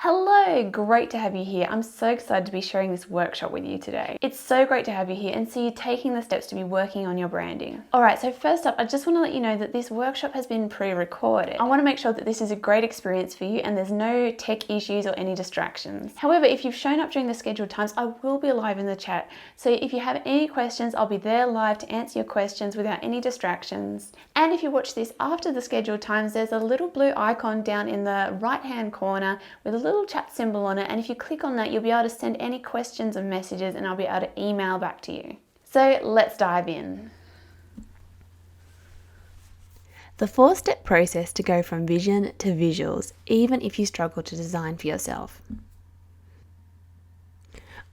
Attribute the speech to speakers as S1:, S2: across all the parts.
S1: Hello, great to have you here. I'm so excited to be sharing this workshop with you today. It's so great to have you here and see you taking the steps to be working on your branding. Alright, so first up, I just want to let you know that this workshop has been pre-recorded. I want to make sure that this is a great experience for you and there's no tech issues or any distractions. However, if you've shown up during the scheduled times, I will be live in the chat. So if you have any questions, I'll be there live to answer your questions without any distractions. And if you watch this after the scheduled times, there's a little blue icon down in the right-hand corner with a little chat symbol on it, and if you click on that you'll be able to send any questions and messages and I'll be able to email back to you. So let's dive in. The 4-step process to go from vision to visuals, even if you struggle to design for yourself.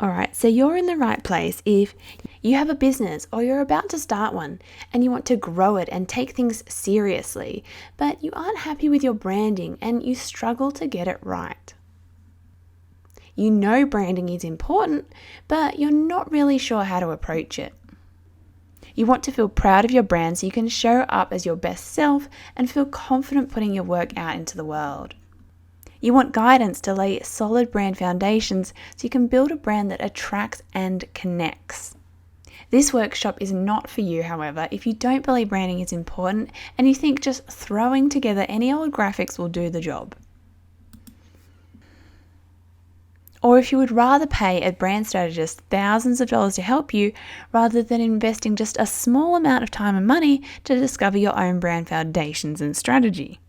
S1: Alright, so you're in the right place if you have a business or you're about to start one and you want to grow it and take things seriously, but you aren't happy with your branding and you struggle to get it right. You know branding is important, but you're not really sure how to approach it. You want to feel proud of your brand so you can show up as your best self and feel confident putting your work out into the world. You want guidance to lay solid brand foundations so you can build a brand that attracts and connects. This workshop is not for you, however, if you don't believe branding is important and you think just throwing together any old graphics will do the job. Or if you would rather pay a brand strategist thousands of dollars to help you rather than investing just a small amount of time and money to discover your own brand foundations and strategy.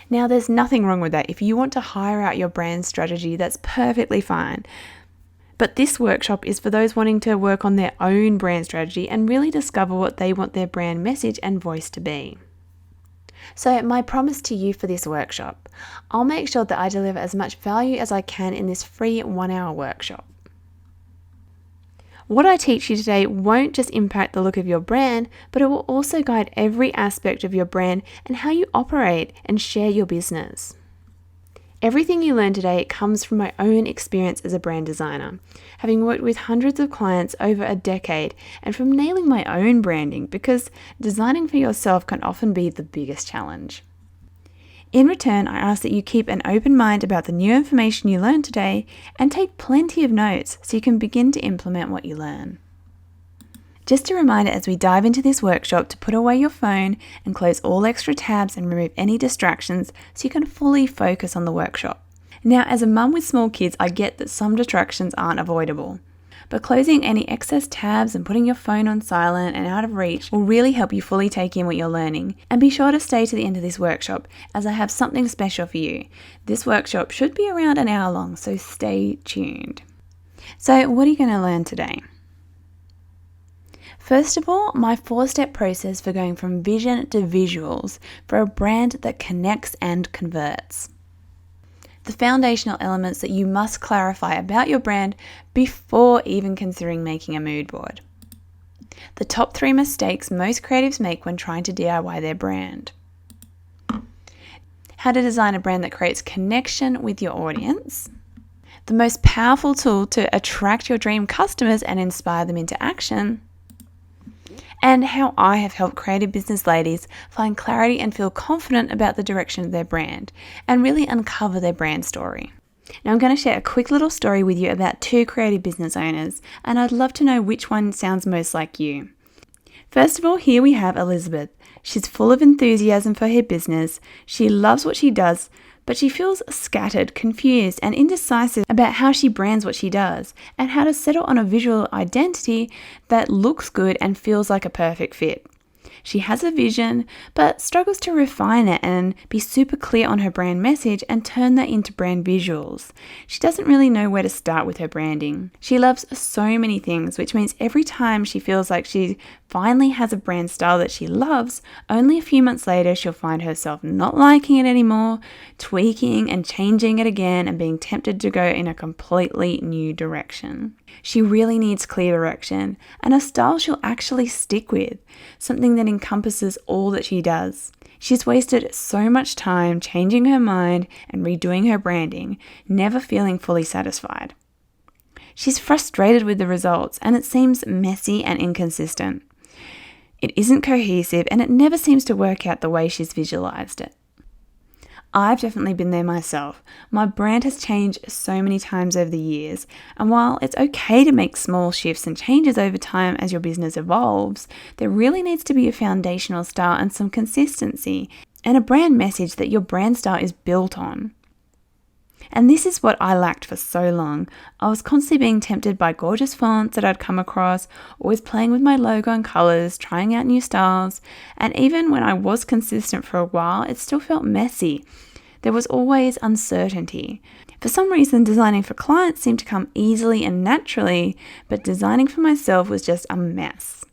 S1: Now, there's nothing wrong with that. If you want to hire out your brand strategy, that's perfectly fine. But this workshop is for those wanting to work on their own brand strategy and really discover what they want their brand message and voice to be. So my promise to you for this workshop, I'll make sure that I deliver as much value as I can in this free 1-hour workshop. What I teach you today won't just impact the look of your brand, but it will also guide every aspect of your brand and how you operate and share your business. Everything you learn today comes from my own experience as a brand designer, having worked with hundreds of clients over a decade, and from nailing my own branding, because designing for yourself can often be the biggest challenge. In return, I ask that you keep an open mind about the new information you learn today and take plenty of notes so you can begin to implement what you learn. Just a reminder as we dive into this workshop to put away your phone and close all extra tabs and remove any distractions so you can fully focus on the workshop. Now, as a mum with small kids, I get that some distractions aren't avoidable, but closing any excess tabs and putting your phone on silent and out of reach will really help you fully take in what you're learning. And be sure to stay to the end of this workshop as I have something special for you. This workshop should be around an hour long, so stay tuned. So what are you going to learn today? First of all, my 4-step process for going from vision to visuals for a brand that connects and converts. The foundational elements that you must clarify about your brand before even considering making a mood board. The top 3 mistakes most creatives make when trying to DIY their brand. How to design a brand that creates connection with your audience. The most powerful tool to attract your dream customers and inspire them into action. And how I have helped creative business ladies find clarity and feel confident about the direction of their brand and really uncover their brand story. Now I'm going to share a quick little story with you about 2 creative business owners, and I'd love to know which one sounds most like you. First of all, here we have Elizabeth. She's full of enthusiasm for her business. She loves what she does, but she feels scattered, confused, and indecisive about how she brands what she does and how to settle on a visual identity that looks good and feels like a perfect fit. She has a vision, but struggles to refine it and be super clear on her brand message and turn that into brand visuals. She doesn't really know where to start with her branding. She loves so many things, which means every time she feels like she finally has a brand style that she loves, only a few months later she'll find herself not liking it anymore, tweaking and changing it again and being tempted to go in a completely new direction. She really needs clear direction and a style she'll actually stick with, something that encompasses all that she does. She's wasted so much time changing her mind and redoing her branding, never feeling fully satisfied. She's frustrated with the results and it seems messy and inconsistent. It isn't cohesive and it never seems to work out the way she's visualized it. I've definitely been there myself. My brand has changed so many times over the years, and while it's okay to make small shifts and changes over time as your business evolves, there really needs to be a foundational style and some consistency, and a brand message that your brand style is built on. And this is what I lacked for so long. I was constantly being tempted by gorgeous fonts that I'd come across, always playing with my logo and colours, trying out new styles, and even when I was consistent for a while, it still felt messy. There was always uncertainty. For some reason, designing for clients seemed to come easily and naturally, but designing for myself was just a mess.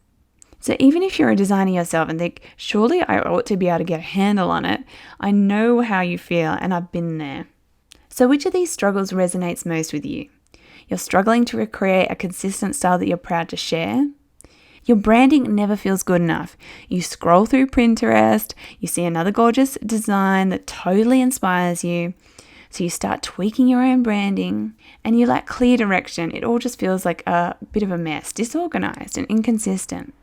S1: So even if you're a designer yourself and think, surely I ought to be able to get a handle on it, I know how you feel and I've been there. So which of these struggles resonates most with you? You're struggling to recreate a consistent style that you're proud to share? Your branding never feels good enough. You scroll through Pinterest, you see another gorgeous design that totally inspires you, so you start tweaking your own branding, and you lack clear direction. It all just feels like a bit of a mess, disorganized and inconsistent.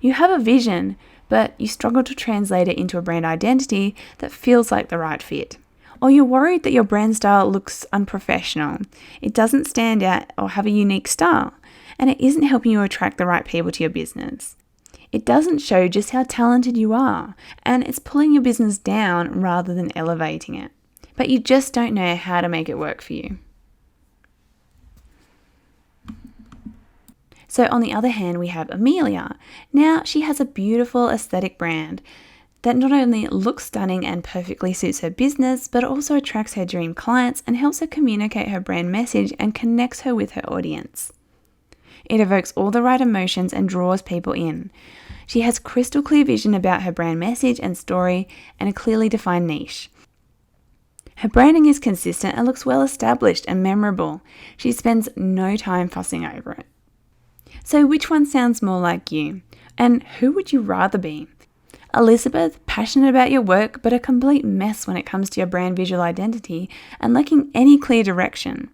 S1: You have a vision, but you struggle to translate it into a brand identity that feels like the right fit. Or you're worried that your brand style looks unprofessional. It doesn't stand out or have a unique style, and it isn't helping you attract the right people to your business. It doesn't show just how talented you are, and it's pulling your business down rather than elevating it. But you just don't know how to make it work for you. So on the other hand, we have Amelia. Now she has a beautiful aesthetic brand that not only looks stunning and perfectly suits her business, but also attracts her dream clients and helps her communicate her brand message and connects her with her audience. It evokes all the right emotions and draws people in. She has crystal clear vision about her brand message and story and a clearly defined niche. Her branding is consistent and looks well established and memorable. She spends no time fussing over it. So which one sounds more like you? And who would you rather be? Elizabeth, passionate about your work, but a complete mess when it comes to your brand visual identity and lacking any clear direction.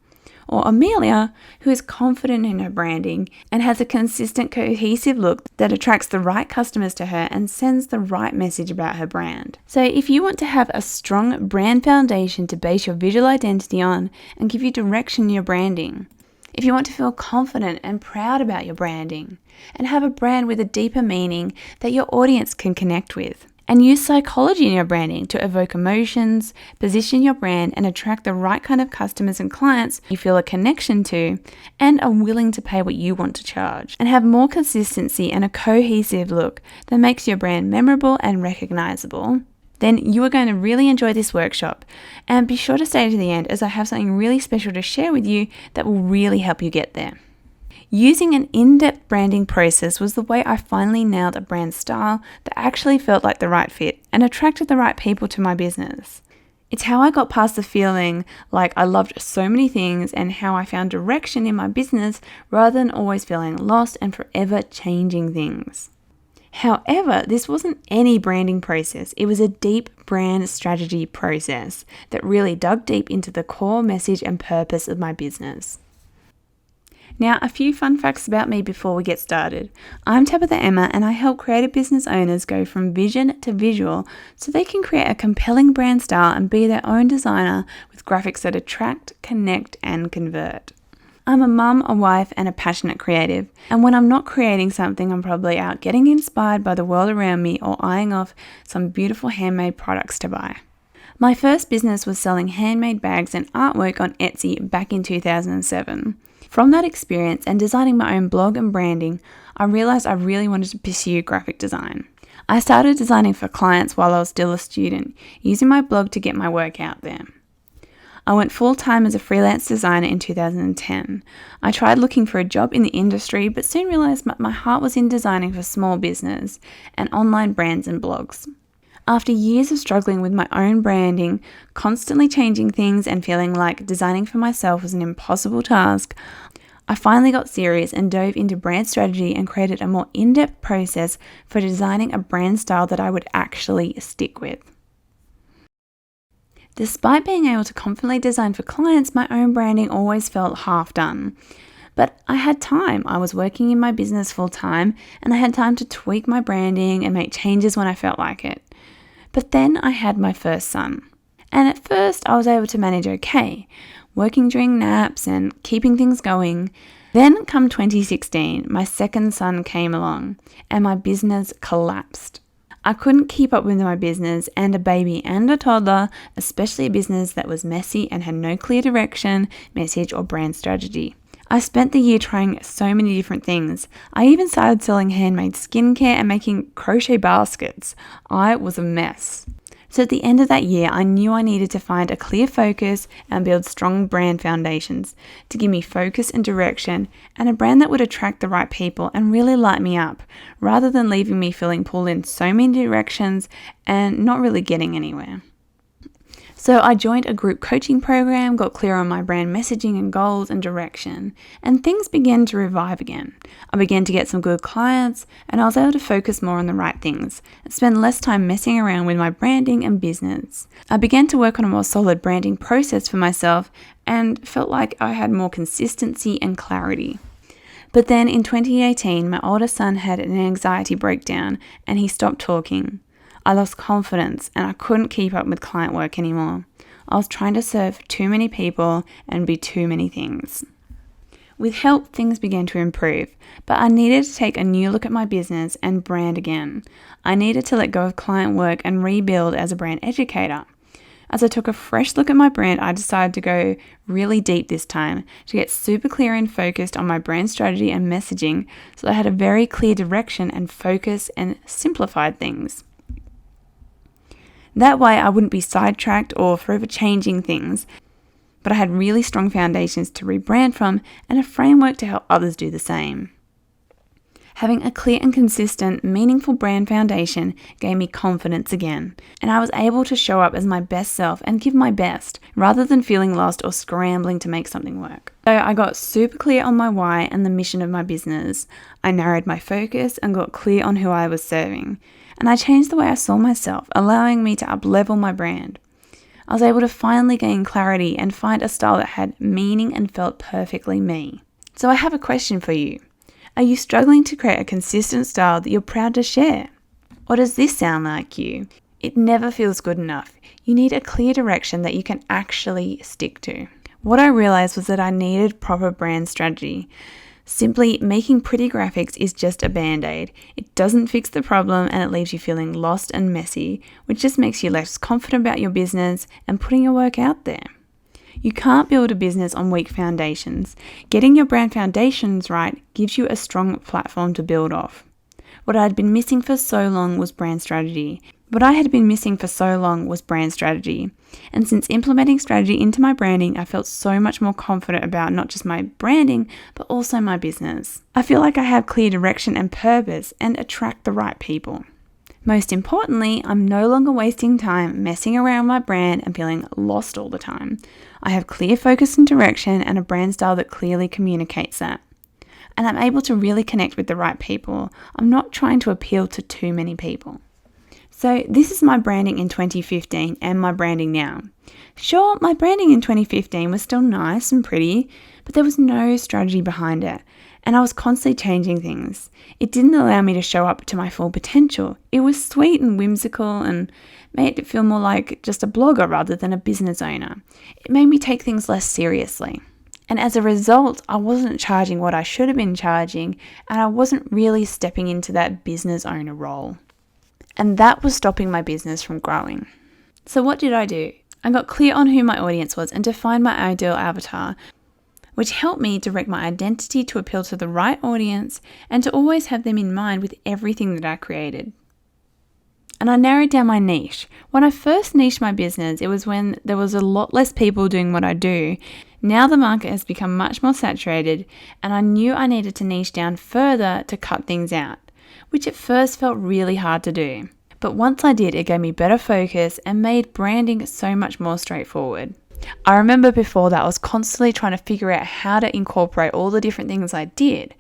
S1: Or Amelia, who is confident in her branding and has a consistent, cohesive look that attracts the right customers to her and sends the right message about her brand. So if you want to have a strong brand foundation to base your visual identity on and give you direction in your branding, if you want to feel confident and proud about your branding, and have a brand with a deeper meaning that your audience can connect with, and use psychology in your branding to evoke emotions, position your brand, and attract the right kind of customers and clients you feel a connection to and are willing to pay what you want to charge, and have more consistency and a cohesive look that makes your brand memorable and recognizable, then you are going to really enjoy this workshop. And be sure to stay to the end, as I have something really special to share with you that will really help you get there. Using an in-depth branding process was the way I finally nailed a brand style that actually felt like the right fit and attracted the right people to my business. It's how I got past the feeling like I loved so many things and how I found direction in my business rather than always feeling lost and forever changing things. However, this wasn't any branding process. It was a deep brand strategy process that really dug deep into the core message and purpose of my business. Now, a few fun facts about me before we get started. I'm Tabitha Emma, and I help creative business owners go from vision to visual so they can create a compelling brand style and be their own designer with graphics that attract, connect, and convert. I'm a mum, a wife, and a passionate creative. And when I'm not creating something, I'm probably out getting inspired by the world around me or eyeing off some beautiful handmade products to buy. My first business was selling handmade bags and artwork on Etsy back in 2007. From that experience and designing my own blog and branding, I realized I really wanted to pursue graphic design. I started designing for clients while I was still a student, using my blog to get my work out there. I went full-time as a freelance designer in 2010. I tried looking for a job in the industry, but soon realized my heart was in designing for small business and online brands and blogs. After years of struggling with my own branding, constantly changing things and feeling like designing for myself was an impossible task, I finally got serious and dove into brand strategy and created a more in-depth process for designing a brand style that I would actually stick with. Despite being able to confidently design for clients, my own branding always felt half done. But I had time. I was working in my business full time, and I had time to tweak my branding and make changes when I felt like it. But then I had my first son. And at first I was able to manage okay, working during naps and keeping things going. Then come 2016, my second son came along and my business collapsed. I couldn't keep up with my business and a baby and a toddler, especially a business that was messy and had no clear direction, message or brand strategy. I spent the year trying so many different things. I even started selling handmade skincare and making crochet baskets. I was a mess. So at the end of that year, I knew I needed to find a clear focus and build strong brand foundations to give me focus and direction and a brand that would attract the right people and really light me up, rather than leaving me feeling pulled in so many directions and not really getting anywhere. So I joined a group coaching program, got clear on my brand messaging and goals and direction, and things began to revive again. I began to get some good clients, and I was able to focus more on the right things and spend less time messing around with my branding and business. I began to work on a more solid branding process for myself and felt like I had more consistency and clarity. But then in 2018, my older son had an anxiety breakdown and he stopped talking. I lost confidence and I couldn't keep up with client work anymore. I was trying to serve too many people and be too many things. With help, things began to improve, but I needed to take a new look at my business and brand again. I needed to let go of client work and rebuild as a brand educator. As I took a fresh look at my brand, I decided to go really deep this time to get super clear and focused on my brand strategy and messaging so I had a very clear direction and focus and simplified things. That way I wouldn't be sidetracked or forever changing things, but I had really strong foundations to rebrand from and a framework to help others do the same. Having a clear and consistent, meaningful brand foundation gave me confidence again, and I was able to show up as my best self and give my best, rather than feeling lost or scrambling to make something work. So I got super clear on my why and the mission of my business. I narrowed my focus and got clear on who I was serving. And I changed the way I saw myself, allowing me to up-level my brand. I was able to finally gain clarity and find a style that had meaning and felt perfectly me. So I have a question for you. Are you struggling to create a consistent style that you're proud to share? Or does this sound like you? It never feels good enough. You need a clear direction that you can actually stick to. What I realized was that I needed proper brand strategy. Simply making pretty graphics is just a band-aid. It doesn't fix the problem and it leaves you feeling lost and messy, which just makes you less confident about your business and putting your work out there. You can't build a business on weak foundations. Getting your brand foundations right gives you a strong platform to build off. What I'd been missing for so long was brand strategy. And since implementing strategy into my branding, I felt so much more confident about not just my branding, but also my business. I feel like I have clear direction and purpose and attract the right people. Most importantly, I'm no longer wasting time messing around my brand and feeling lost all the time. I have clear focus and direction and a brand style that clearly communicates that. And I'm able to really connect with the right people. I'm not trying to appeal to too many people. So this is my branding in 2015 and my branding now. Sure, my branding in 2015 was still nice and pretty, but there was no strategy behind it. And I was constantly changing things. It didn't allow me to show up to my full potential. It was sweet and whimsical and made it feel more like just a blogger rather than a business owner. It made me take things less seriously. And as a result, I wasn't charging what I should have been charging, and I wasn't really stepping into that business owner role. And that was stopping my business from growing. So what did I do? I got clear on who my audience was and defined my ideal avatar, which helped me direct my identity to appeal to the right audience and to always have them in mind with everything that I created. And I narrowed down my niche. When I first niched my business, it was when there was a lot less people doing what I do. Now the market has become much more saturated, and I knew I needed to niche down further to cut things out, which at first felt really hard to do. But once I did, it gave me better focus and made branding so much more straightforward. I remember before that I was constantly trying to figure out how to incorporate all the different things I did.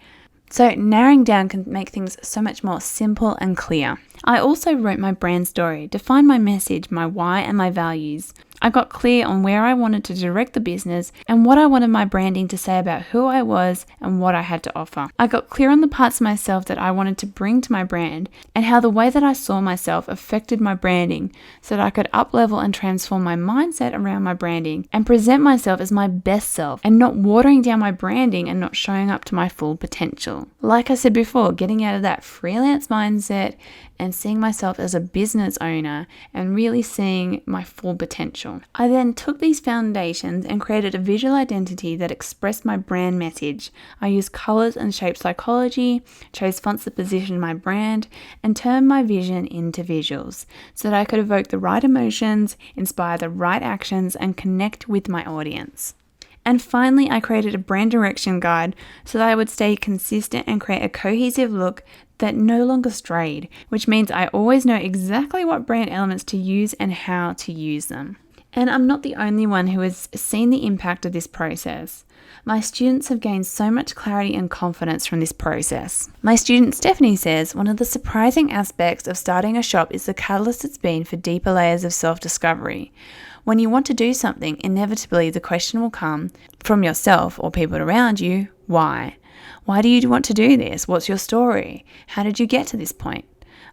S1: So narrowing down can make things so much more simple and clear. I also wrote my brand story, defined my message, my why and my values. I got clear on where I wanted to direct the business and what I wanted my branding to say about who I was and what I had to offer. I got clear on the parts of myself that I wanted to bring to my brand and how the way that I saw myself affected my branding so that I could up-level and transform my mindset around my branding and present myself as my best self and not watering down my branding and not showing up to my full potential. Like I said before, getting out of that freelance mindset and seeing myself as a business owner and really seeing my full potential. I then took these foundations and created a visual identity that expressed my brand message. I used colors and shape psychology, chose fonts that positioned my brand, and turned my vision into visuals so that I could evoke the right emotions, inspire the right actions, and connect with my audience. And finally, I created a brand direction guide so that I would stay consistent and create a cohesive look that no longer strayed, which means I always know exactly what brand elements to use and how to use them. And I'm not the only one who has seen the impact of this process. My students have gained so much clarity and confidence from this process. My student Stephanie says, one of the surprising aspects of starting a shop is the catalyst it's been for deeper layers of self-discovery. When you want to do something, inevitably the question will come from yourself or people around you, why? Why do you want to do this? What's your story? How did you get to this point?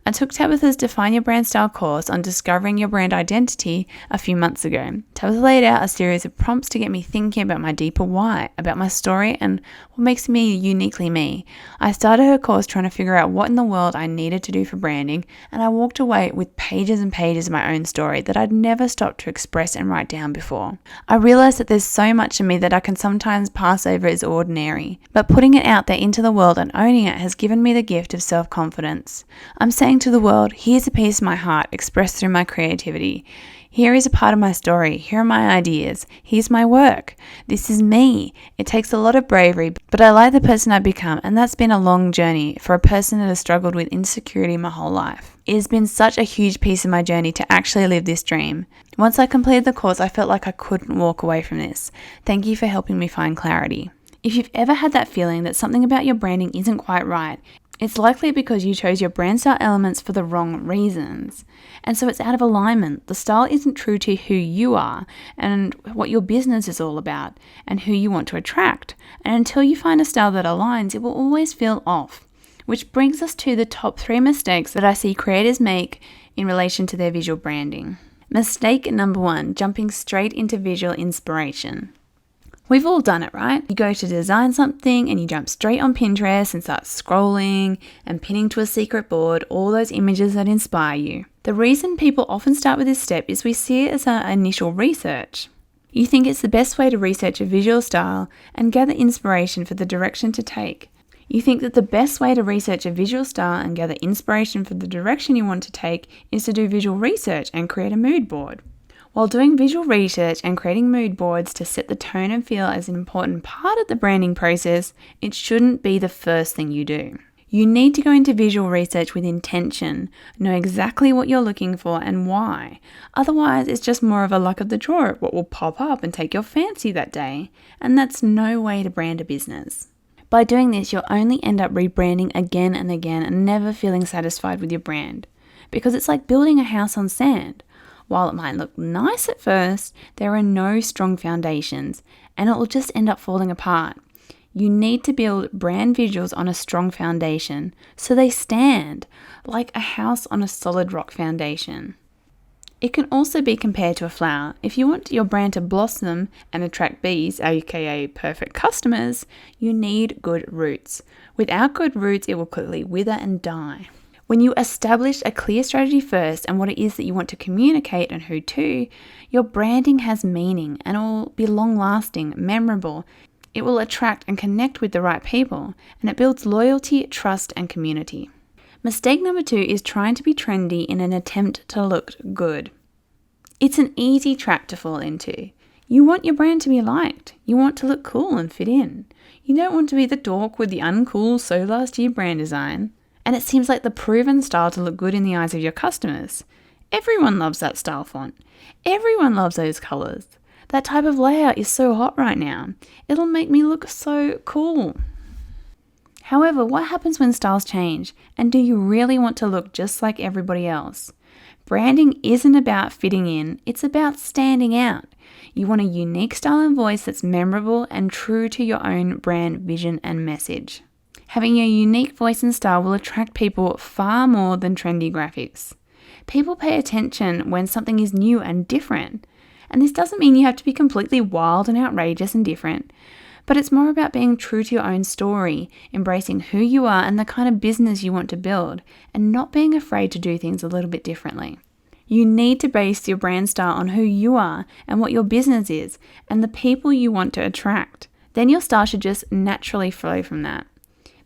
S1: I took Tabitha's Define Your Brand Style course on discovering your brand identity a few months ago. Tabitha laid out a series of prompts to get me thinking about my deeper why, about my story and what makes me uniquely me. I started her course trying to figure out what in the world I needed to do for branding, and I walked away with pages and pages of my own story that I'd never stopped to express and write down before. I realized that there's so much in me that I can sometimes pass over as ordinary, but putting it out there into the world and owning it has given me the gift of self-confidence. I'm saying to the world, here's a piece of my heart expressed through my creativity. Here is a part of my story. Here are my ideas. Here's my work. This is me. It takes a lot of bravery, but I like the person I've become, and that's been a long journey for a person that has struggled with insecurity my whole life. It has been such a huge piece of my journey to actually live this dream. Once I completed the course, I felt like I couldn't walk away from this. Thank you for helping me find clarity. If you've ever had that feeling that something about your branding isn't quite right, it's likely because you chose your brand style elements for the wrong reasons. And so it's out of alignment. The style isn't true to who you are and what your business is all about and who you want to attract. And until you find a style that aligns, it will always feel off. Which brings us to the top 3 mistakes that I see creators make in relation to their visual branding. Mistake number 1, jumping straight into visual inspiration. We've all done it, right? You go to design something and you jump straight on Pinterest and start scrolling and pinning to a secret board all those images that inspire you. The reason people often start with this step is we see it as our initial research. You think it's the best way to research a visual style and gather inspiration for the direction to take. You think that the best way to research a visual style and gather inspiration for the direction you want to take is to do visual research and create a mood board. While doing visual research and creating mood boards to set the tone and feel as an important part of the branding process, it shouldn't be the first thing you do. You need to go into visual research with intention, know exactly what you're looking for and why. Otherwise, it's just more of a luck of the draw at what will pop up and take your fancy that day, and that's no way to brand a business. By doing this, you'll only end up rebranding again and again and never feeling satisfied with your brand, because it's like building a house on sand. While it might look nice at first, there are no strong foundations and it will just end up falling apart. You need to build brand visuals on a strong foundation so they stand like a house on a solid rock foundation. It can also be compared to a flower. If you want your brand to blossom and attract bees, aka perfect customers, you need good roots. Without good roots, it will quickly wither and die. When you establish a clear strategy first and what it is that you want to communicate and who to, your branding has meaning and it will be long-lasting, memorable. It will attract and connect with the right people, and it builds loyalty, trust, and community. Mistake number 2 is trying to be trendy in an attempt to look good. It's an easy trap to fall into. You want your brand to be liked. You want to look cool and fit in. You don't want to be the dork with the uncool so last year brand design. And it seems like the proven style to look good in the eyes of your customers. Everyone loves that style font. Everyone loves those colors. That type of layout is so hot right now. It'll make me look so cool. However, what happens when styles change? And do you really want to look just like everybody else? Branding isn't about fitting in, it's about standing out. You want a unique style and voice that's memorable and true to your own brand vision and message. Having a unique voice and style will attract people far more than trendy graphics. People pay attention when something is new and different. And this doesn't mean you have to be completely wild and outrageous and different, but it's more about being true to your own story, embracing who you are and the kind of business you want to build, and not being afraid to do things a little bit differently. You need to base your brand style on who you are and what your business is and the people you want to attract. Then your style should just naturally flow from that.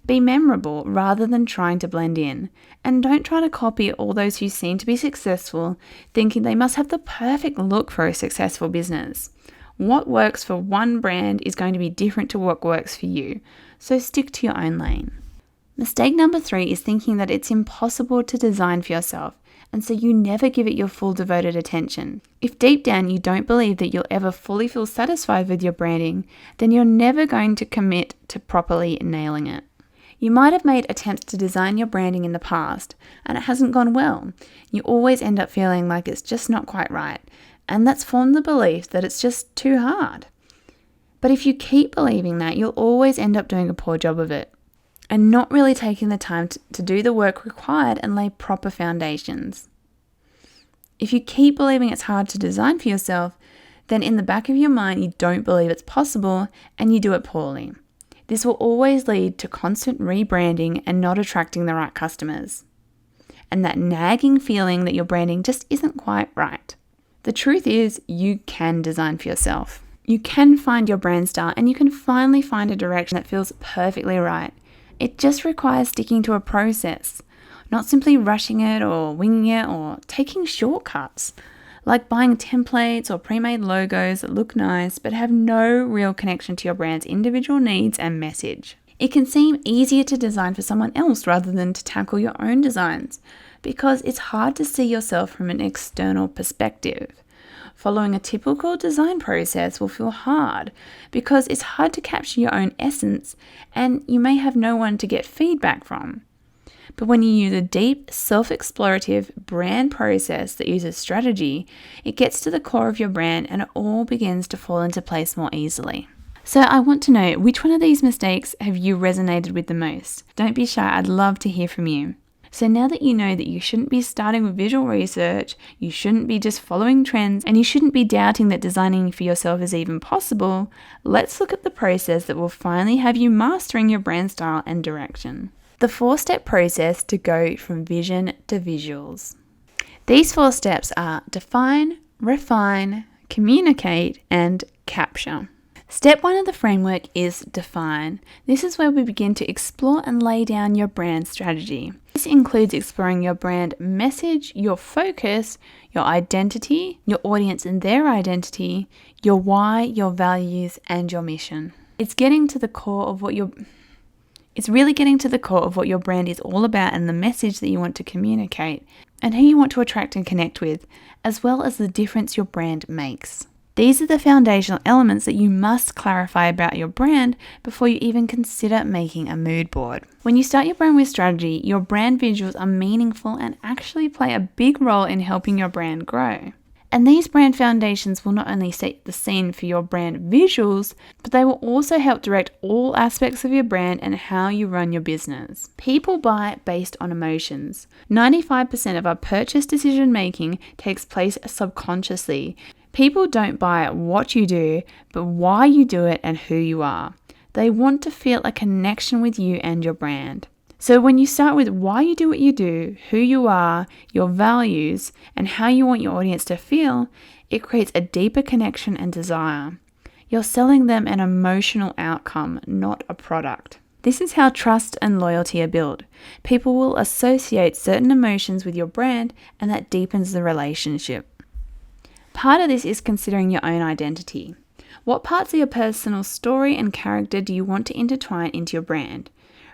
S1: Be memorable rather than trying to blend in, and don't try to copy all those who seem to be successful, thinking they must have the perfect look for a successful business. What works for one brand is going to be different to what works for you, so stick to your own lane. Mistake number 3 is thinking that it's impossible to design for yourself, and so you never give it your full devoted attention. If deep down you don't believe that you'll ever fully feel satisfied with your branding, then you're never going to commit to properly nailing it. You might have made attempts to design your branding in the past, and it hasn't gone well. You always end up feeling like it's just not quite right, and that's formed the belief that it's just too hard. But if you keep believing that, you'll always end up doing a poor job of it, and not really taking the time to do the work required and lay proper foundations. If you keep believing it's hard to design for yourself, then in the back of your mind you don't believe it's possible and you do it poorly. This will always lead to constant rebranding and not attracting the right customers, and that nagging feeling that your branding just isn't quite right. The truth is, you can design for yourself. You can find your brand style and you can finally find a direction that feels perfectly right. It just requires sticking to a process, not simply rushing it or winging it or taking shortcuts, like buying templates or pre-made logos that look nice but have no real connection to your brand's individual needs and message. It can seem easier to design for someone else rather than to tackle your own designs, because it's hard to see yourself from an external perspective. Following a typical design process will feel hard because it's hard to capture your own essence and you may have no one to get feedback from. But when you use a deep, self-explorative brand process that uses strategy, it gets to the core of your brand and it all begins to fall into place more easily. So I want to know, which one of these mistakes have you resonated with the most? Don't be shy, I'd love to hear from you. So now that you know that you shouldn't be starting with visual research, you shouldn't be just following trends, and you shouldn't be doubting that designing for yourself is even possible, let's look at the process that will finally have you mastering your brand style and direction. The 4-step process to go from vision to visuals. These 4 steps are define, refine, communicate, and capture. Step 1 of the framework is define. This is where we begin to explore and lay down your brand strategy. This includes exploring your brand message, your focus, your identity, your audience and their identity, your why, your values, and your mission. It's really getting to the core of what your brand is all about and the message that you want to communicate and who you want to attract and connect with, as well as the difference your brand makes. These are the foundational elements that you must clarify about your brand before you even consider making a mood board. When you start your brand with strategy, your brand visuals are meaningful and actually play a big role in helping your brand grow. And these brand foundations will not only set the scene for your brand visuals, but they will also help direct all aspects of your brand and how you run your business. People buy based on emotions. 95% of our purchase decision making takes place subconsciously. People don't buy what you do, but why you do it and who you are. They want to feel a connection with you and your brand. So when you start with why you do what you do, who you are, your values, and how you want your audience to feel, it creates a deeper connection and desire. You're selling them an emotional outcome, not a product. This is how trust and loyalty are built. People will associate certain emotions with your brand, and that deepens the relationship. Part of this is considering your own identity. What parts of your personal story and character do you want to intertwine into your brand?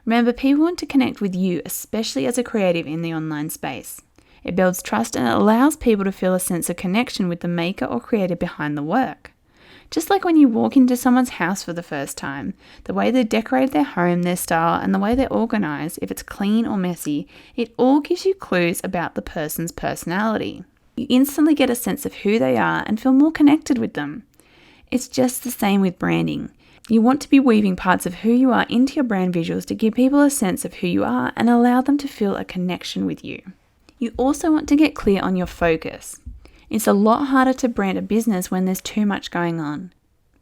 S1: Remember, people want to connect with you, especially as a creative in the online space. It builds trust and it allows people to feel a sense of connection with the maker or creator behind the work. Just like when you walk into someone's house for the first time, the way they decorate their home, their style, and the way they're organized, if it's clean or messy, it all gives you clues about the person's personality. You instantly get a sense of who they are and feel more connected with them. It's just the same with branding. You want to be weaving parts of who you are into your brand visuals to give people a sense of who you are and allow them to feel a connection with you. You also want to get clear on your focus. It's a lot harder to brand a business when there's too much going on.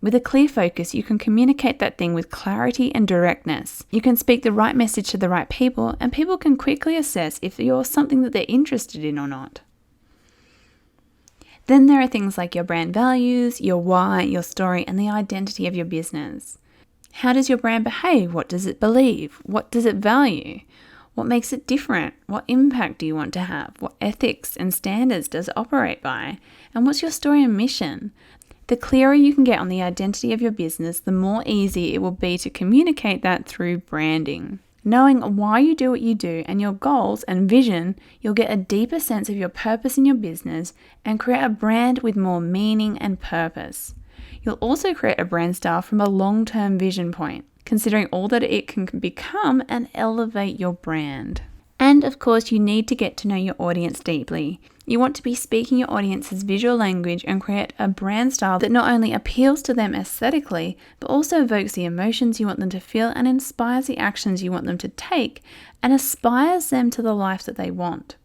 S1: With a clear focus, you can communicate that thing with clarity and directness. You can speak the right message to the right people, and people can quickly assess if you're something that they're interested in or not. Then there are things like your brand values, your why, your story, and the identity of your business. How does your brand behave? What does it believe? What does it value? What makes it different? What impact do you want to have? What ethics and standards does it operate by? And what's your story and mission? The clearer you can get on the identity of your business, the more easy it will be to communicate that through branding. Knowing why you do what you do and your goals and vision, you'll get a deeper sense of your purpose in your business and create a brand with more meaning and purpose. You'll also create a brand style from a long-term vision point, considering all that it can become and elevate your brand. And of course, you need to get to know your audience deeply. You want to be speaking your audience's visual language and create a brand style that not only appeals to them aesthetically, but also evokes the emotions you want them to feel and inspires the actions you want them to take and aspires them to the life that they want.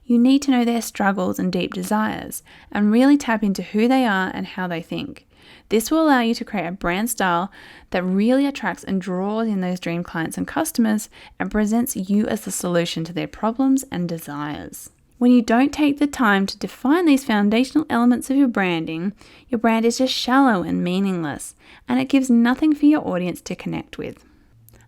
S1: You need to know their struggles and deep desires and really tap into who they are and how they think. This will allow you to create a brand style that really attracts and draws in those dream clients and customers and presents you as the solution to their problems and desires. When you don't take the time to define these foundational elements of your brand is just shallow and meaningless, and it gives nothing for your audience to connect with.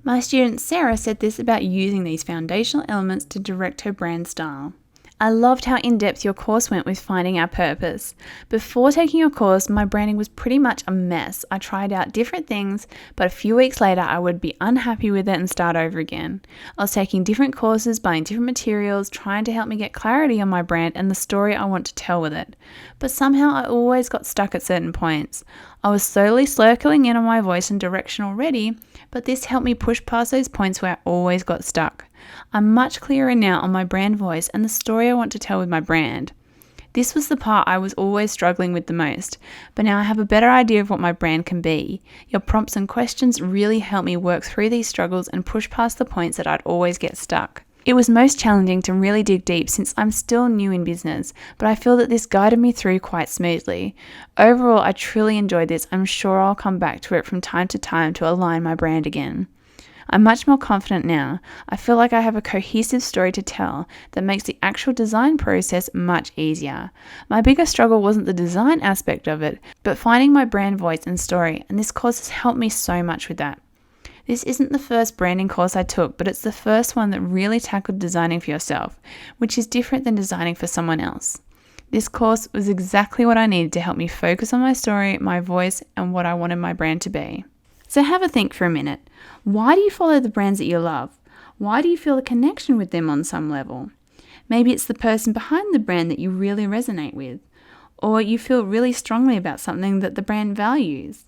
S1: My student Sarah said this about using these foundational elements to direct her brand style. I loved how in-depth your course went with finding our purpose. Before taking your course, my branding was pretty much a mess. I tried out different things, but a few weeks later I would be unhappy with it and start over again. I was taking different courses, buying different materials, trying to help me get clarity on my brand and the story I want to tell with it. But somehow I always got stuck at certain points. I was slowly circling in on my voice and direction already, but this helped me push past those points where I always got stuck. I'm much clearer now on my brand voice and the story I want to tell with my brand. This was the part I was always struggling with the most, but now I have a better idea of what my brand can be. Your prompts and questions really help me work through these struggles and push past the points that I'd always get stuck. It was most challenging to really dig deep since I'm still new in business, but I feel that this guided me through quite smoothly. Overall, I truly enjoyed this. I'm sure I'll come back to it from time to time to align my brand again. I'm much more confident now. I feel like I have a cohesive story to tell that makes the actual design process much easier. My biggest struggle wasn't the design aspect of it, but finding my brand voice and story, and this course has helped me so much with that. This isn't the first branding course I took, but it's the first one that really tackled designing for yourself, which is different than designing for someone else. This course was exactly what I needed to help me focus on my story, my voice, and what I wanted my brand to be. So have a think for a minute. Why do you follow the brands that you love? Why do you feel a connection with them on some level? Maybe it's the person behind the brand that you really resonate with, or you feel really strongly about something that the brand values.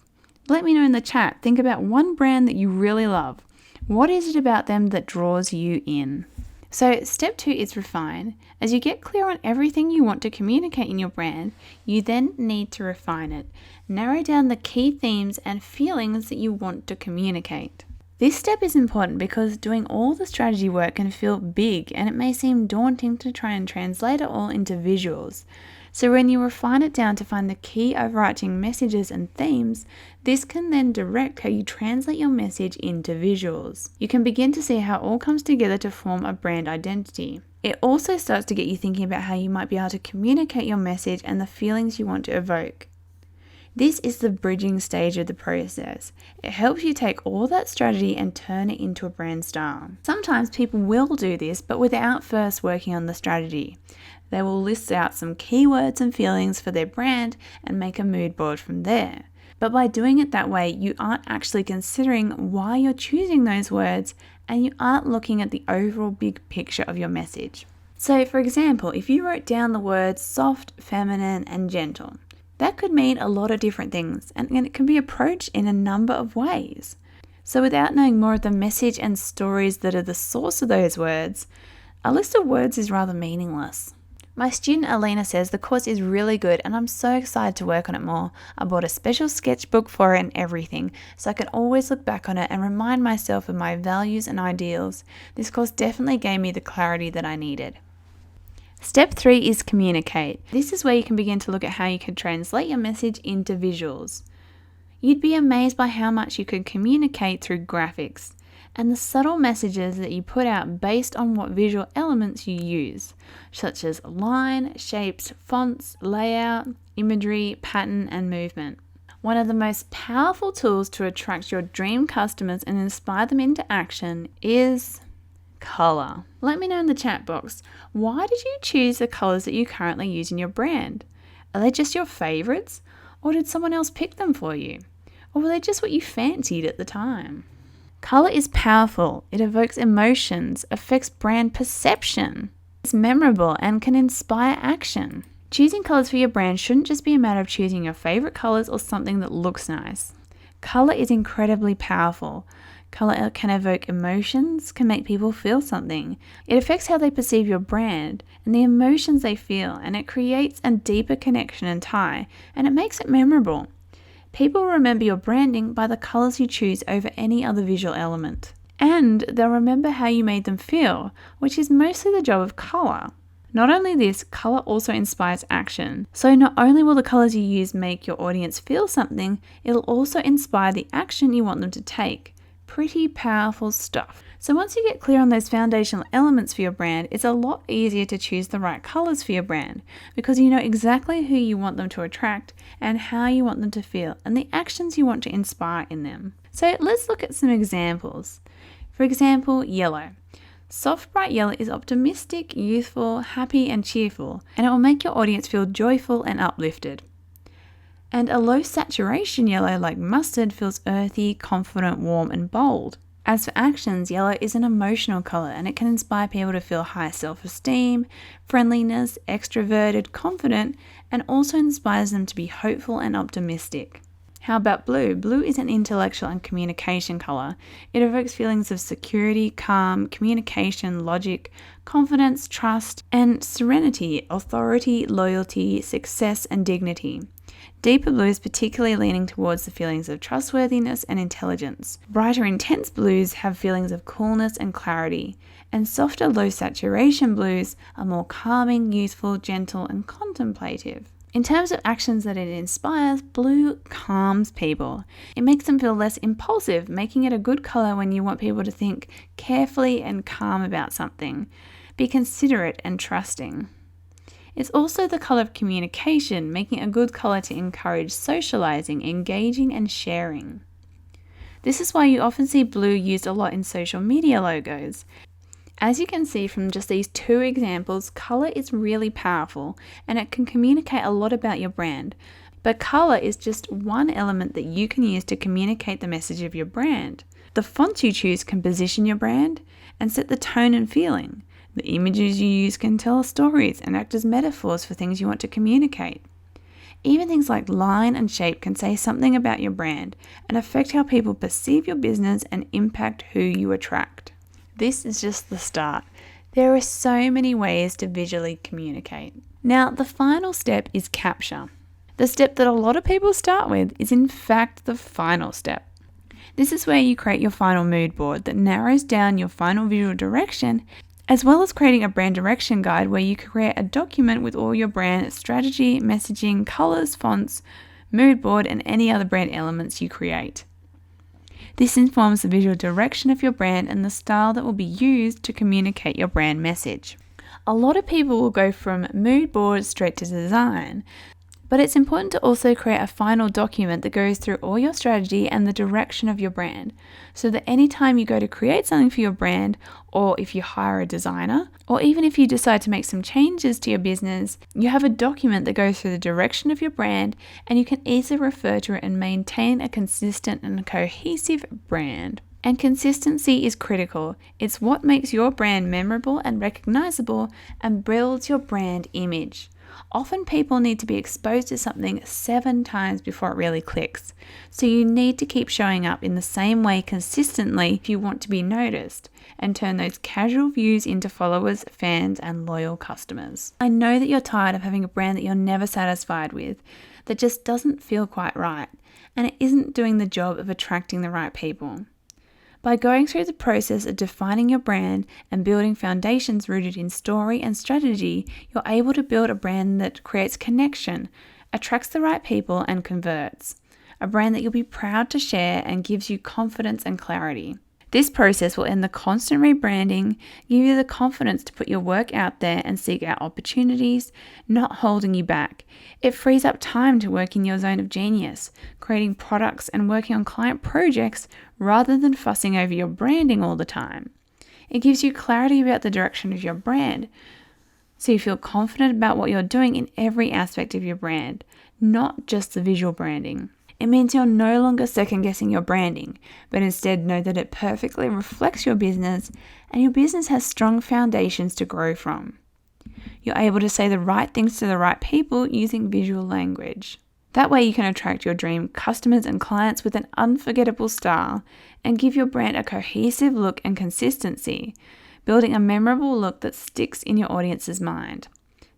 S1: Let me know in the chat. Think about one brand that you really love. What is it about them that draws you in? So step 2 is refine. As you get clear on everything you want to communicate in your brand, you then need to refine it. Narrow down the key themes and feelings that you want to communicate. This step is important because doing all the strategy work can feel big and it may seem daunting to try and translate it all into visuals. So when you refine it down to find the key overarching messages and themes, this can then direct how you translate your message into visuals. You can begin to see how it all comes together to form a brand identity. It also starts to get you thinking about how you might be able to communicate your message and the feelings you want to evoke. This is the bridging stage of the process. It helps you take all that strategy and turn it into a brand style. Sometimes people will do this, but without first working on the strategy. They will list out some keywords and feelings for their brand and make a mood board from there. But by doing it that way, you aren't actually considering why you're choosing those words and you aren't looking at the overall big picture of your message. So for example, if you wrote down the words soft, feminine, and gentle, That could mean a lot of different things, and it can be approached in a number of ways. So without knowing more of the message and stories that are the source of those words, a list of words is rather meaningless. My student Alina says the course is really good and I'm so excited to work on it more. I bought a special sketchbook for it and everything, so I can always look back on it and remind myself of my values and ideals. This course definitely gave me the clarity that I needed. Step 3 is communicate. This is where you can begin to look at how you can translate your message into visuals. You'd be amazed by how much you can communicate through graphics and the subtle messages that you put out based on what visual elements you use, such as line, shapes, fonts, layout, imagery, pattern, and movement. One of the most powerful tools to attract your dream customers and inspire them into action is color. Let me know in the chat box, why did you choose the colors that you currently use in your brand? Are they just your favorites, or did someone else pick them for you? Or were they just what you fancied at the time? Color is powerful. It evokes emotions, affects brand perception. It's memorable and can inspire action. Choosing colors for your brand shouldn't just be a matter of choosing your favorite colors or something that looks nice. Color is incredibly powerful. Color can evoke emotions, can make people feel something. It affects how they perceive your brand and the emotions they feel, and it creates a deeper connection and tie, and it makes it memorable. People remember your branding by the colors you choose over any other visual element. And they'll remember how you made them feel, which is mostly the job of color. Not only this, color also inspires action. So not only will the colors you use make your audience feel something, it'll also inspire the action you want them to take. Pretty powerful stuff. So once you get clear on those foundational elements for your brand, it's a lot easier to choose the right colors for your brand because you know exactly who you want them to attract and how you want them to feel and the actions you want to inspire in them. So let's look at some examples. For example, yellow. Soft bright yellow is optimistic, youthful, happy and cheerful, and it will make your audience feel joyful and uplifted. And a low saturation yellow like mustard feels earthy, confident, warm and bold. As for actions, yellow is an emotional color and it can inspire people to feel high self-esteem, friendliness, extroverted, confident, and also inspires them to be hopeful and optimistic. How about blue? Blue is an intellectual and communication color. It evokes feelings of security, calm, communication, logic, confidence, trust, and serenity, authority, loyalty, success, and dignity. Deeper blues particularly leaning towards the feelings of trustworthiness and intelligence. Brighter intense blues have feelings of coolness and clarity, and softer low saturation blues are more calming, youthful, gentle, and contemplative. In terms of actions that it inspires, blue calms people. It makes them feel less impulsive, making it a good color when you want people to think carefully and calm about something. Be considerate and trusting. It's also the color of communication, making a good color to encourage socializing, engaging, and sharing. This is why you often see blue used a lot in social media logos. As you can see from just these two examples, color is really powerful and it can communicate a lot about your brand. But color is just one element that you can use to communicate the message of your brand. The fonts you choose can position your brand and set the tone and feeling. The images you use can tell stories and act as metaphors for things you want to communicate. Even things like line and shape can say something about your brand and affect how people perceive your business and impact who you attract. This is just the start. There are so many ways to visually communicate. Now, the final step is capture. The step that a lot of people start with is in fact the final step. This is where you create your final mood board that narrows down your final visual direction, as well as creating a brand direction guide where you create a document with all your brand strategy, messaging, colors, fonts, mood board, and any other brand elements you create. This informs the visual direction of your brand and the style that will be used to communicate your brand message. A lot of people will go from mood board straight to design, but it's important to also create a final document that goes through all your strategy and the direction of your brand, so that anytime you go to create something for your brand, or if you hire a designer, or even if you decide to make some changes to your business, you have a document that goes through the direction of your brand and you can easily refer to it and maintain a consistent and cohesive brand. And consistency is critical. It's what makes your brand memorable and recognizable and builds your brand image. Often people need to be exposed to something 7 times before it really clicks. So you need to keep showing up in the same way consistently if you want to be noticed and turn those casual views into followers, fans, and loyal customers. I know that you're tired of having a brand that you're never satisfied with, that just doesn't feel quite right, and it isn't doing the job of attracting the right people. By going through the process of defining your brand and building foundations rooted in story and strategy, you're able to build a brand that creates connection, attracts the right people, and converts. A brand that you'll be proud to share and gives you confidence and clarity. This process will end the constant rebranding, give you the confidence to put your work out there and seek out opportunities, not holding you back. It frees up time to work in your zone of genius, creating products and working on client projects rather than fussing over your branding all the time. It gives you clarity about the direction of your brand, so you feel confident about what you're doing in every aspect of your brand, not just the visual branding. It means you're no longer second-guessing your branding, but instead know that it perfectly reflects your business and your business has strong foundations to grow from. You're able to say the right things to the right people using visual language. That way you can attract your dream customers and clients with an unforgettable style and give your brand a cohesive look and consistency, building a memorable look that sticks in your audience's mind.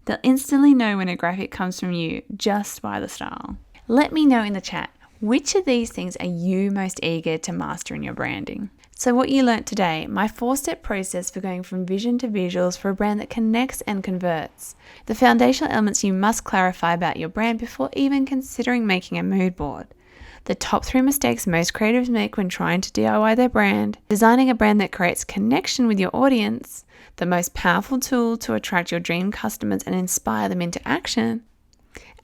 S1: They'll instantly know when a graphic comes from you just by the style. Let me know in the chat, which of these things are you most eager to master in your branding? So what you learnt today, my 4-step process for going from vision to visuals for a brand that connects and converts. The foundational elements you must clarify about your brand before even considering making a mood board. The top 3 mistakes most creatives make when trying to DIY their brand. Designing a brand that creates connection with your audience. The most powerful tool to attract your dream customers and inspire them into action.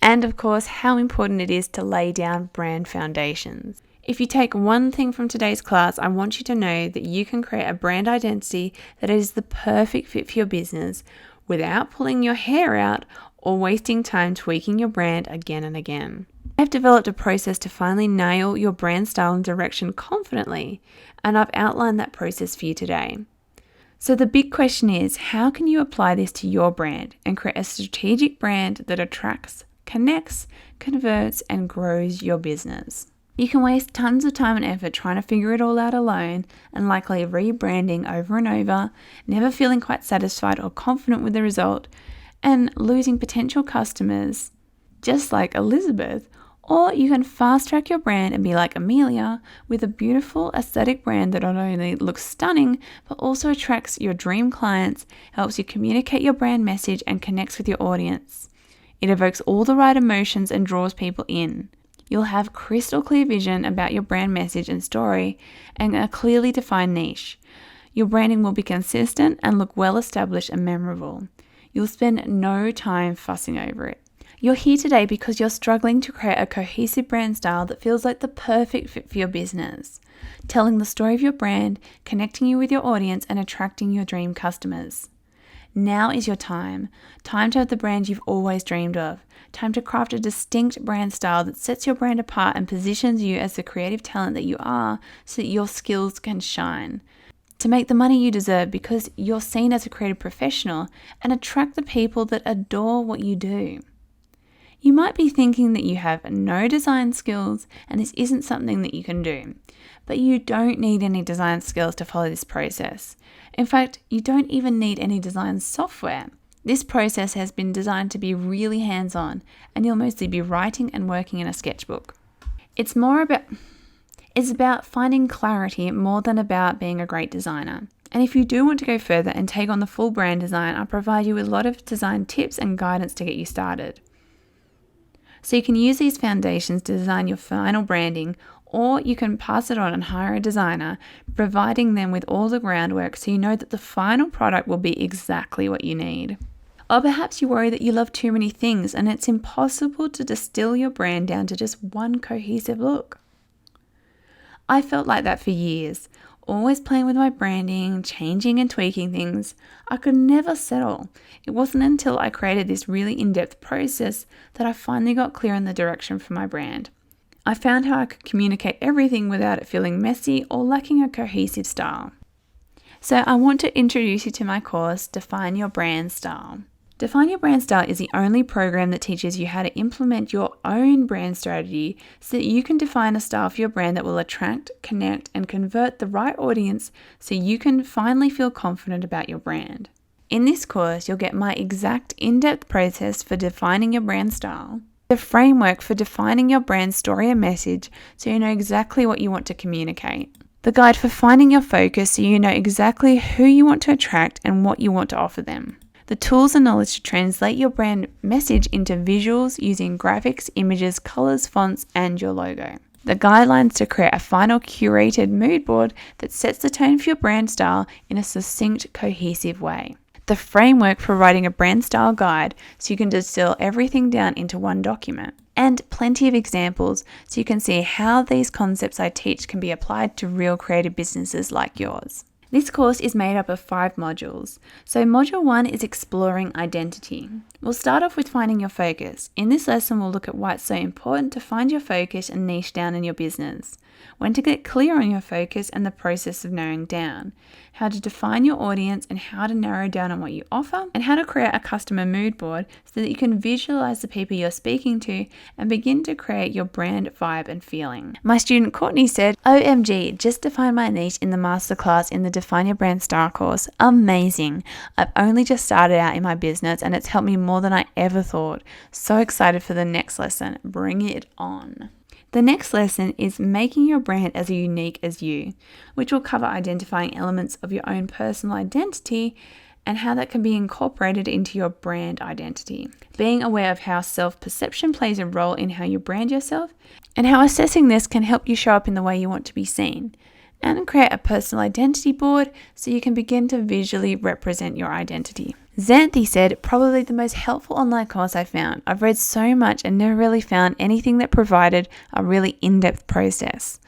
S1: And of course, how important it is to lay down brand foundations. If you take one thing from today's class, I want you to know that you can create a brand identity that is the perfect fit for your business without pulling your hair out or wasting time tweaking your brand again and again. I've developed a process to finally nail your brand style and direction confidently, and I've outlined that process for you today. So the big question is, how can you apply this to your brand and create a strategic brand that attracts, connects, converts, and grows your business? You can waste tons of time and effort trying to figure it all out alone and likely rebranding over and over, never feeling quite satisfied or confident with the result, and losing potential customers, just like Elizabeth. Or you can fast track your brand and be like Amelia with a beautiful aesthetic brand that not only looks stunning, but also attracts your dream clients, helps you communicate your brand message and connects with your audience. It evokes all the right emotions and draws people in. You'll have crystal clear vision about your brand message and story and a clearly defined niche. Your branding will be consistent and look well established and memorable. You'll spend no time fussing over it. You're here today because you're struggling to create a cohesive brand style that feels like the perfect fit for your business, telling the story of your brand, connecting you with your audience, and attracting your dream customers. Now is your time. Time to have the brand you've always dreamed of. Time to craft a distinct brand style that sets your brand apart and positions you as the creative talent that you are so that your skills can shine. To make the money you deserve because you're seen as a creative professional and attract the people that adore what you do. You might be thinking that you have no design skills and this isn't something that you can do, but you don't need any design skills to follow this process. In fact, you don't even need any design software. This process has been designed to be really hands-on and you'll mostly be writing and working in a sketchbook. It's about finding clarity more than about being a great designer. And if you do want to go further and take on the full brand design, I'll provide you with a lot of design tips and guidance to get you started. So you can use these foundations to design your final branding, or you can pass it on and hire a designer, providing them with all the groundwork so you know that the final product will be exactly what you need. Or perhaps you worry that you love too many things and it's impossible to distill your brand down to just one cohesive look. I felt like that for years, always playing with my branding, changing and tweaking things. I could never settle. It wasn't until I created this really in-depth process that I finally got clear on the direction for my brand. I found how I could communicate everything without it feeling messy or lacking a cohesive style. So I want to introduce you to my course, Define Your Brand Style. Define Your Brand Style is the only program that teaches you how to implement your own brand strategy so that you can define a style for your brand that will attract, connect, and convert the right audience so you can finally feel confident about your brand. In this course, you'll get my exact in-depth process for defining your brand style, the framework for defining your brand story and message so you know exactly what you want to communicate, the guide for finding your focus so you know exactly who you want to attract and what you want to offer them, the tools and knowledge to translate your brand message into visuals using graphics, images, colors, fonts, and your logo, the guidelines to create a final curated mood board that sets the tone for your brand style in a succinct, cohesive way, the framework for writing a brand style guide so you can distill everything down into one document, and plenty of examples so you can see how these concepts I teach can be applied to real creative businesses like yours. This course is made up of 5 modules. So module 1 is exploring identity. We'll start off with finding your focus. In this lesson, we'll look at why it's so important to find your focus and niche down in your business, when to get clear on your focus and the process of narrowing down, how to define your audience and how to narrow down on what you offer, and how to create a customer mood board so that you can visualize the people you're speaking to and begin to create your brand vibe and feeling. My student Courtney said, "OMG, just defined my niche in the masterclass in the Define Your Brand Style course. Amazing. I've only just started out in my business and it's helped me more than I ever thought. So excited for the next lesson. Bring it on." The next lesson is making your brand as unique as you, which will cover identifying elements of your own personal identity and how that can be incorporated into your brand identity. Being aware of how self-perception plays a role in how you brand yourself and how assessing this can help you show up in the way you want to be seen. And create a personal identity board so you can begin to visually represent your identity. Xanthi said, "Probably the most helpful online course I found. I've read so much and never really found anything that provided a really in-depth process.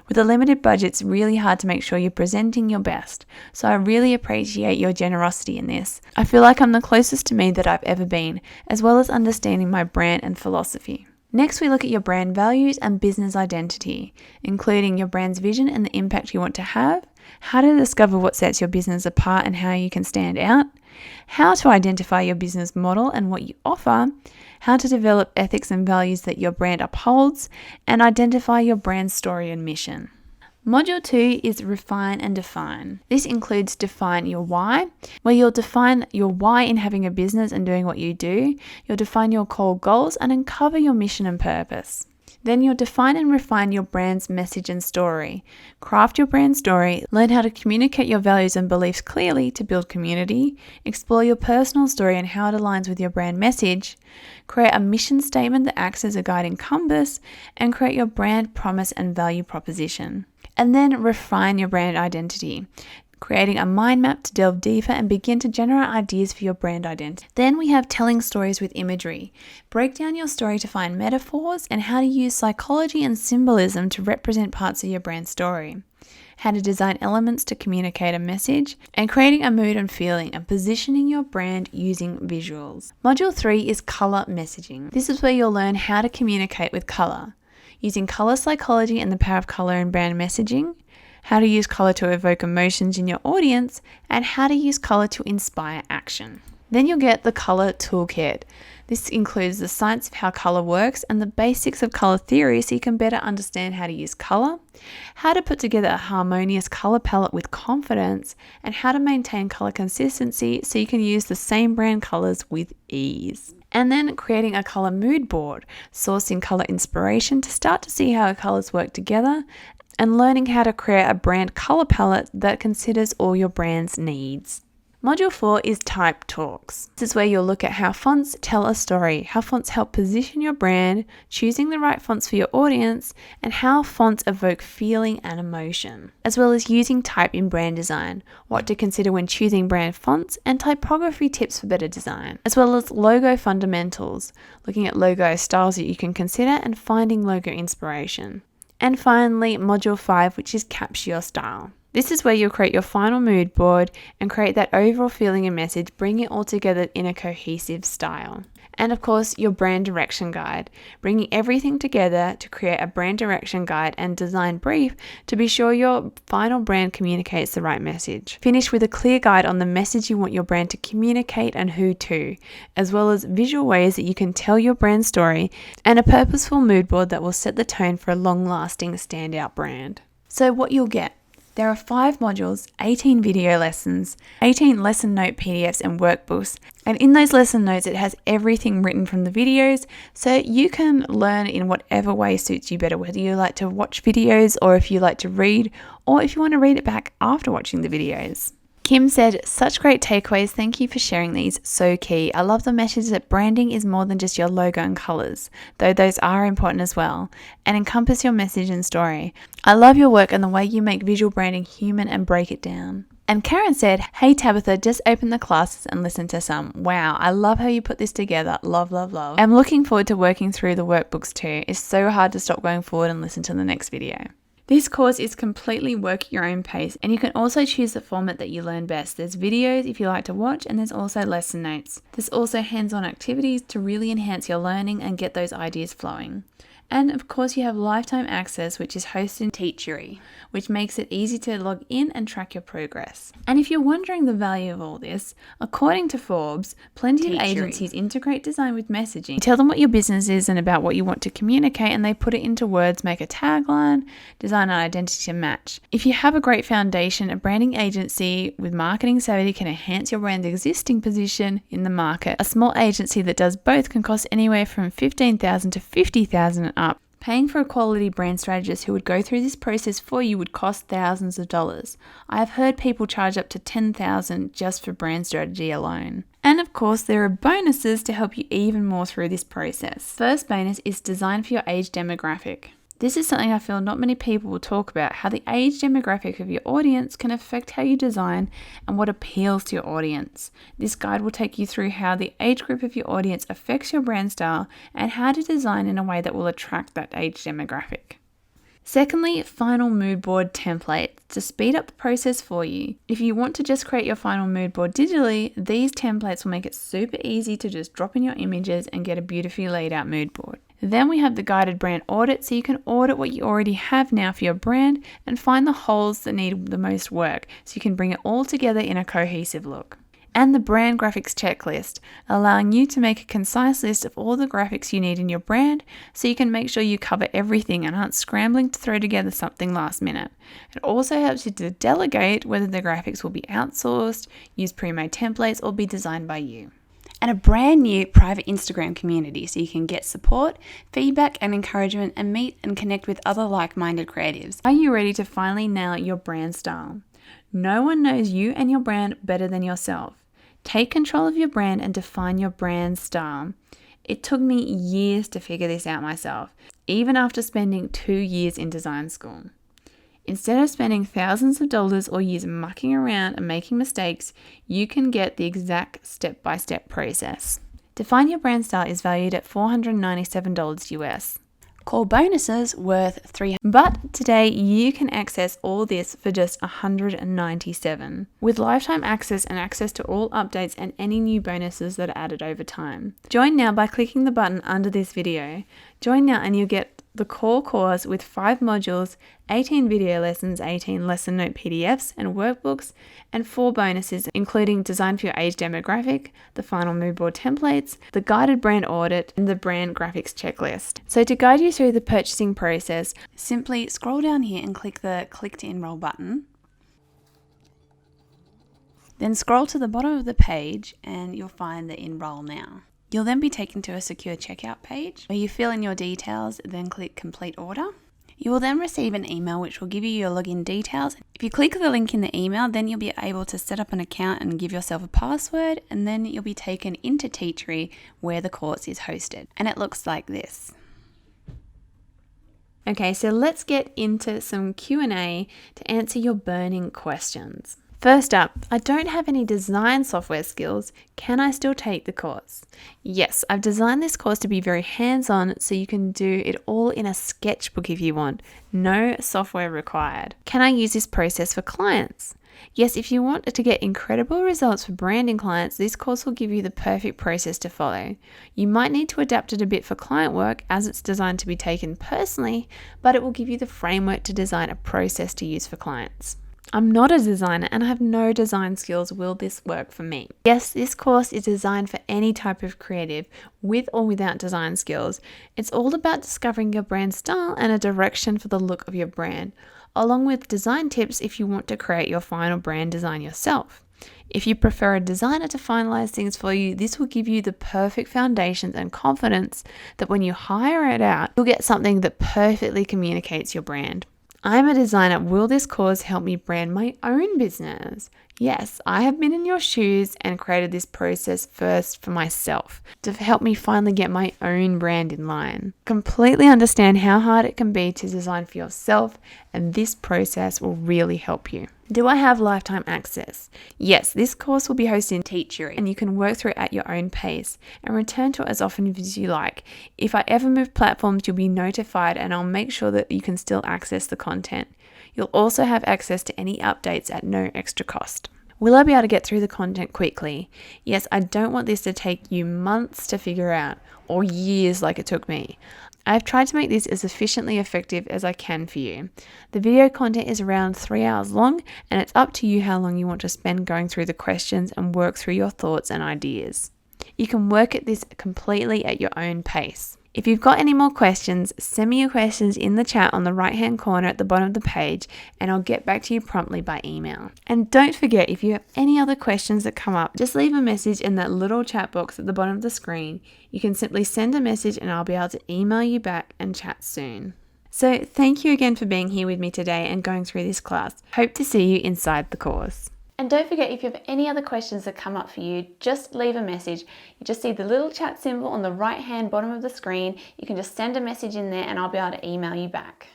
S1: With a limited budget, it's really hard to make sure you're presenting your best. So I really appreciate your generosity in this. I feel like I'm the closest to me that I've ever been, as well as understanding my brand and philosophy." Next, we look at your brand values and business identity, including your brand's vision and the impact you want to have, how to discover what sets your business apart and how you can stand out, how to identify your business model and what you offer, how to develop ethics and values that your brand upholds, and identify your brand story and mission. Module 2 is refine and define. This includes define your why, where you'll define your why in having a business and doing what you do. You'll define your core goals and uncover your mission and purpose. Then you'll define and refine your brand's message and story. Craft your brand story, learn how to communicate your values and beliefs clearly to build community, explore your personal story and how it aligns with your brand message, create a mission statement that acts as a guiding compass, and create your brand promise and value proposition. And then refine your brand identity, creating a mind map to delve deeper and begin to generate ideas for your brand identity. Then we have telling stories with imagery. Break down your story to find metaphors and how to use psychology and symbolism to represent parts of your brand story. How to design elements to communicate a message, and creating a mood and feeling and positioning your brand using visuals. Module 3 is color messaging. This is where you'll learn how to communicate with color, using color psychology and the power of color in brand messaging, how to use color to evoke emotions in your audience, and how to use color to inspire action. Then you'll get the color toolkit. This includes the science of how color works and the basics of color theory so you can better understand how to use color, how to put together a harmonious color palette with confidence, and how to maintain color consistency so you can use the same brand colors with ease. And then creating a color mood board, sourcing color inspiration to start to see how colors work together, and learning how to create a brand color palette that considers all your brand's needs. Module 4 is type talks. This is where you'll look at how fonts tell a story, how fonts help position your brand, choosing the right fonts for your audience, and how fonts evoke feeling and emotion, as well as using type in brand design, what to consider when choosing brand fonts, and typography tips for better design, as well as logo fundamentals, looking at logo styles that you can consider and finding logo inspiration. And finally, Module 5, which is capture your style. This is where you'll create your final mood board and create that overall feeling and message, bring it all together in a cohesive style. And of course, your brand direction guide, bringing everything together to create a brand direction guide and design brief to be sure your final brand communicates the right message. Finish with a clear guide on the message you want your brand to communicate and who to, as well as visual ways that you can tell your brand story, and a purposeful mood board that will set the tone for a long-lasting standout brand. So what you'll get. There are 5 modules, 18 video lessons, 18 lesson note PDFs and workbooks, and in those lesson notes it has everything written from the videos, so you can learn in whatever way suits you better, whether you like to watch videos or if you like to read, or if you want to read it back after watching the videos. Kim said, such great takeaways, thank you for sharing these, so key. I love the message that branding is more than just your logo and colours, though those are important as well, and encompass your message and story. I love your work and the way you make visual branding human and break it down. And Karen said, hey Tabitha, just open the classes and listen to some. Wow, I love how you put this together. Love, love, love. I'm looking forward to working through the workbooks too. It's so hard to stop going forward and listen to the next video. This course is completely work at your own pace, and you can also choose the format that you learn best. There's videos if you like to watch, and there's also lesson notes. There's also hands-on activities to really enhance your learning and get those ideas flowing. And of course you have lifetime access, which is hosted in Teachery, which makes it easy to log in and track your progress. And if you're wondering the value of all this, according to Forbes, plenty of agencies integrate design with messaging. You tell them what your business is and about what you want to communicate, and they put it into words, make a tagline, design an identity to match. If you have a great foundation, a branding agency with marketing savvy can enhance your brand's existing position in the market. A small agency that does both can cost anywhere from $15,000 to $50,000 up. Paying for a quality brand strategist who would go through this process for you would cost thousands of dollars. I have heard people charge up to $10,000 just for brand strategy alone. And of course, there are bonuses to help you even more through this process. First bonus is designed for your age demographic. This is something I feel not many people will talk about, how the age demographic of your audience can affect how you design and what appeals to your audience. This guide will take you through how the age group of your audience affects your brand style and how to design in a way that will attract that age demographic. Secondly, final mood board templates to speed up the process for you. If you want to just create your final mood board digitally, these templates will make it super easy to just drop in your images and get a beautifully laid out mood board. Then we have the guided brand audit, so you can audit what you already have now for your brand and find the holes that need the most work, so you can bring it all together in a cohesive look. And the brand graphics checklist, allowing you to make a concise list of all the graphics you need in your brand, so you can make sure you cover everything and aren't scrambling to throw together something last minute. It also helps you to delegate whether the graphics will be outsourced, use pre-made templates, or be designed by you. And a brand new private Instagram community so you can get support, feedback and encouragement and meet and connect with other like-minded creatives. Are you ready to finally nail your brand style? No one knows you and your brand better than yourself. Take control of your brand and define your brand style. It took me years to figure this out myself, even after spending 2 years in design school. Instead of spending thousands of dollars or years mucking around and making mistakes, you can get the exact step-by-step process. Define your brand style is valued at $497 US. Core bonuses worth $300, but today you can access all this for just $197, with lifetime access and access to all updates and any new bonuses that are added over time. Join now by clicking the button under this video. Join now and you'll get the core course with 5 modules, 18 video lessons, 18 lesson note PDFs and workbooks, and 4 bonuses, including design for your age demographic, the final mood board templates, the guided brand audit, and the brand graphics checklist. So to guide you through the purchasing process, simply scroll down here and click the Click to Enroll button. Then scroll to the bottom of the page and you'll find the Enroll Now. You'll then be taken to a secure checkout page where you fill in your details, then click Complete Order. You will then receive an email which will give you your login details. If you click the link in the email, then you'll be able to set up an account and give yourself a password, and then you'll be taken into Teachery where the course is hosted. And it looks like this. Okay, so let's get into some Q&A to answer your burning questions. First up, I don't have any design software skills. Can I still take the course? Yes, I've designed this course to be very hands-on so you can do it all in a sketchbook if you want. No software required. Can I use this process for clients? Yes, if you want to get incredible results for branding clients, this course will give you the perfect process to follow. You might need to adapt it a bit for client work as it's designed to be taken personally, but it will give you the framework to design a process to use for clients. I'm not a designer and I have no design skills. Will this work for me? Yes, this course is designed for any type of creative, with or without design skills. It's all about discovering your brand style and a direction for the look of your brand, along with design tips if you want to create your final brand design yourself. If you prefer a designer to finalize things for you, this will give you the perfect foundations and confidence that when you hire it out, you'll get something that perfectly communicates your brand. I'm a designer. Will this course help me brand my own business? Yes, I have been in your shoes and created this process first for myself to help me finally get my own brand in line. Completely understand how hard it can be to design for yourself, and this process will really help you. Do I have lifetime access? Yes, this course will be hosted in Teachery and you can work through it at your own pace and return to it as often as you like. If I ever move platforms, you'll be notified and I'll make sure that you can still access the content. You'll also have access to any updates at no extra cost. Will I be able to get through the content quickly? Yes, I don't want this to take you months to figure out or years like it took me. I've tried to make this as efficiently effective as I can for you. The video content is around 3 hours long and it's up to you how long you want to spend going through the questions and work through your thoughts and ideas. You can work at this completely at your own pace. If you've got any more questions, send me your questions in the chat on the right-hand corner at the bottom of the page and I'll get back to you promptly by email. And don't forget, if you have any other questions that come up, just leave a message in that little chat box at the bottom of the screen. You can simply send a message and I'll be able to email you back and chat soon. So thank you again for being here with me today and going through this class. Hope to see you inside the course. And don't forget, if you have any other questions that come up for you, just leave a message. You just see the little chat symbol on the right hand bottom of the screen. You can just send a message in there and I'll be able to email you back.